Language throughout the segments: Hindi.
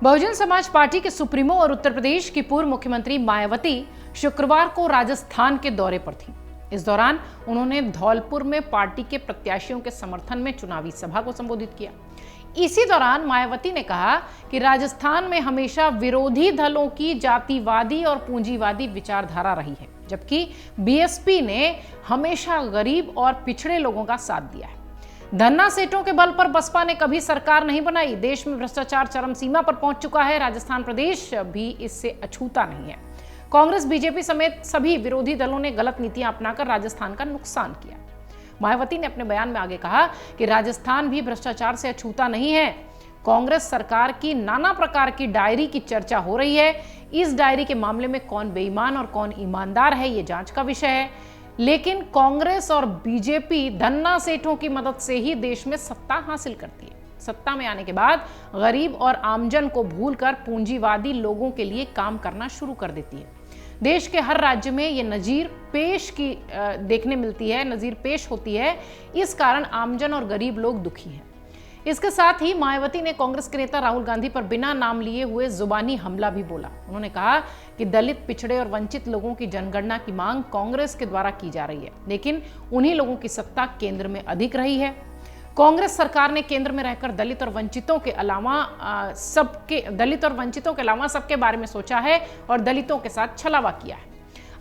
बहुजन समाज पार्टी के सुप्रीमो और उत्तर प्रदेश की पूर्व मुख्यमंत्री मायावती शुक्रवार को राजस्थान के दौरे पर थी। इस दौरान उन्होंने धौलपुर में पार्टी के प्रत्याशियों के समर्थन में चुनावी सभा को संबोधित किया। इसी दौरान मायावती ने कहा कि राजस्थान में हमेशा विरोधी दलों की जातिवादी और पूंजीवादी विचारधारा रही है, जबकि बीएसपी ने हमेशा गरीब और पिछड़े लोगों का साथ दिया है। धन्ना सेठों के बल पर बसपा ने कभी सरकार नहीं बनाई। देश में भ्रष्टाचार चरम सीमा पर पहुंच चुका है। राजस्थान प्रदेश भी इससे अछूता नहीं है। कांग्रेस, बीजेपी समेत सभी विरोधी दलों ने गलत नीतियां अपनाकर राजस्थान का नुकसान किया। मायावती ने अपने बयान में आगे कहा कि राजस्थान भी भ्रष्टाचार से अछूता नहीं है। कांग्रेस सरकार की नाना प्रकार की डायरी की चर्चा हो रही है। इस डायरी के मामले में कौन बेईमान और कौन ईमानदार है, ये जांच का विषय है। लेकिन कांग्रेस और बीजेपी धन्ना सेठों की मदद से ही देश में सत्ता हासिल करती है। सत्ता में आने के बाद गरीब और आमजन को भूलकर पूंजीवादी लोगों के लिए काम करना शुरू कर देती है। देश के हर राज्य में ये नजीर पेश होती है। इस कारण आमजन और गरीब लोग दुखी हैं। इसके साथ ही मायावती ने कांग्रेस के नेता राहुल गांधी पर बिना नाम लिए हुए जुबानी हमला भी बोला। उन्होंने कहा कि दलित, पिछड़े और वंचित लोगों की जनगणना की मांग कांग्रेस के द्वारा की जा रही है, लेकिन उन्हीं लोगों की सत्ता केंद्र में अधिक रही है। कांग्रेस सरकार ने केंद्र में रहकर दलित और वंचितों के अलावा सबके बारे में सोचा है और दलितों के साथ छलावा किया है।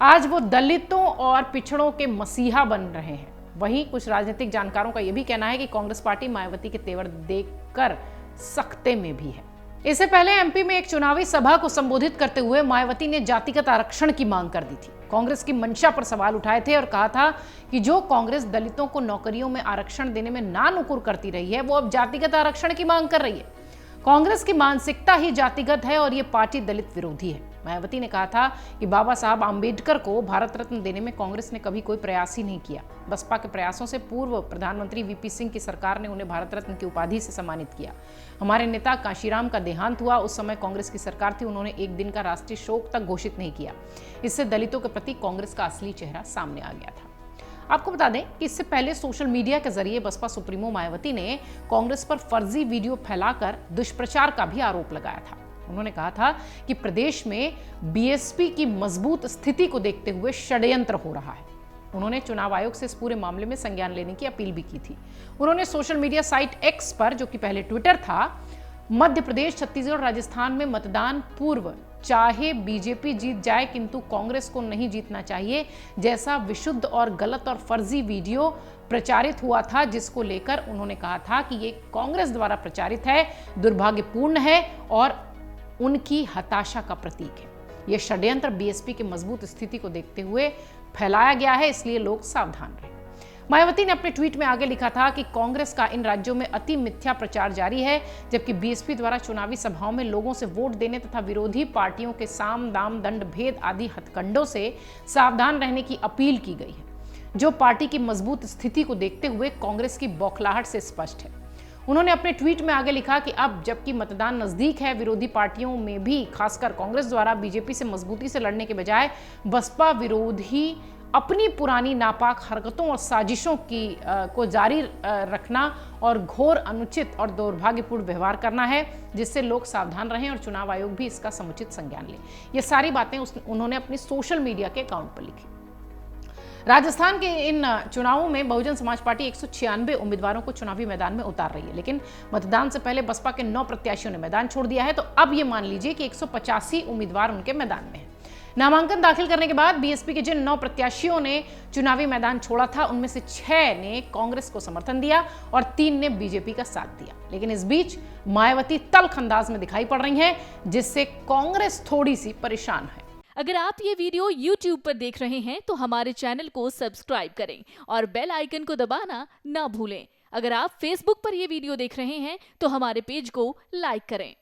आज वो दलितों और पिछड़ों के मसीहा बन रहे हैं। वहीं कुछ राजनीतिक जानकारोों का यह भी कहना है कि कांग्रेस पार्टी मायावती के तेवर देखकर सख्ते में भी है। इससे पहले एमपी में एक चुनावी सभा को संबोधित करते हुए मायावती ने जातिगत आरक्षण की मांग कर दी थी। कांग्रेस की मंशा पर सवाल उठाए थे और कहा था कि जो कांग्रेस दलितों को नौकरियों में आरक्षण देने में नानुकुर करती रही है, वो अब जातिगत आरक्षण की मांग कर रही है। कांग्रेस की मानसिकता ही जातिगत है और ये पार्टी दलित विरोधी है। मायावती ने कहा था कि बाबा साहब आंबेडकर को भारत रत्न देने में कांग्रेस ने कभी कोई प्रयास ही नहीं किया। बसपा के प्रयासों से पूर्व प्रधानमंत्री वीपी सिंह की सरकार ने उन्हें भारत रत्न की उपाधि से सम्मानित किया। हमारे नेता कांशीराम का देहांत हुआ, उस समय कांग्रेस की सरकार थी, उन्होंने एक दिन का राष्ट्रीय शोक तक घोषित नहीं किया। इससे दलितों के प्रति कांग्रेस का असली चेहरा सामने आ गया था। आपको बता दें कि इससे पहले सोशल मीडिया के जरिए बसपा सुप्रीमो मायावती ने कांग्रेस पर फर्जी वीडियो फैलाकर दुष्प्रचार का भी आरोप लगाया था। उन्होंने कहा था कि प्रदेश में बीएसपी की मजबूत स्थिति को देखते हुए षड्यंत्र हो रहा है। उन्होंने चुनाव आयोग से इस पूरे मामले में संज्ञान लेने की अपील भी की थी। उन्होंने सोशल मीडिया साइट एक्स पर, जो कि पहले ट्विटर था, मध्य प्रदेश, छत्तीसगढ़ और राजस्थान में मतदान पूर्व चाहे बीजेपी जीत जाए किंतु कांग्रेस को नहीं जीतना चाहिए जैसा विशुद्ध और गलत और फर्जी वीडियो प्रचारित हुआ था, जिसको लेकर उन्होंने कहा था कि ये कांग्रेस द्वारा प्रचारित है, दुर्भाग्यपूर्ण है और उनकी हताशा का प्रतीक है। यह षड्यंत्र बीएसपी की मजबूत स्थिति को देखते हुए फैलाया गया है, इसलिए लोग सावधान रहें। मायावती ने अपने ट्वीट में आगे लिखा था कि कांग्रेस का इन राज्यों में अति मिथ्या प्रचार जारी है, जबकि बीएसपी द्वारा चुनावी सभाओं में लोगों से वोट देने तथा विरोधी पार्टियों के साम दाम दंड भेद आदि हथकंडों से सावधान रहने की अपील की गई है, जो पार्टी की मजबूत स्थिति को देखते हुए कांग्रेस की बौखलाहट से स्पष्ट है। उन्होंने अपने ट्वीट में आगे लिखा कि अब जबकि मतदान नजदीक है, विरोधी पार्टियों में भी खासकर कांग्रेस द्वारा बीजेपी से मजबूती से लड़ने के बजाय बसपा विरोधी अपनी पुरानी नापाक हरकतों और साजिशों को जारी रखना और घोर अनुचित और दुर्भाग्यपूर्ण व्यवहार करना है, जिससे लोग सावधान रहें और चुनाव आयोग भी इसका समुचित संज्ञान ले। ये सारी बातें उन्होंने अपनी सोशल मीडिया के अकाउंट पर लिखी। राजस्थान के इन चुनावों में बहुजन समाज पार्टी 196 उम्मीदवारों को चुनावी मैदान में उतार रही है, लेकिन मतदान से पहले बसपा के 9 प्रत्याशियों ने मैदान छोड़ दिया है। तो अब ये मान लीजिए कि 185 उम्मीदवार उनके मैदान में हैं। नामांकन दाखिल करने के बाद बीएसपी के जिन 9 प्रत्याशियों ने चुनावी मैदान छोड़ा था, उनमें से 6 ने कांग्रेस को समर्थन दिया और 3 ने बीजेपी का साथ दिया। लेकिन इस बीच मायावती तल्ख अंदाज में दिखाई पड़ रही हैं, जिससे कांग्रेस थोड़ी सी परेशान है। अगर आप ये वीडियो YouTube पर देख रहे हैं तो हमारे चैनल को सब्सक्राइब करें और बेल आइकन को दबाना ना भूलें। अगर आप Facebook पर ये वीडियो देख रहे हैं तो हमारे पेज को लाइक करें।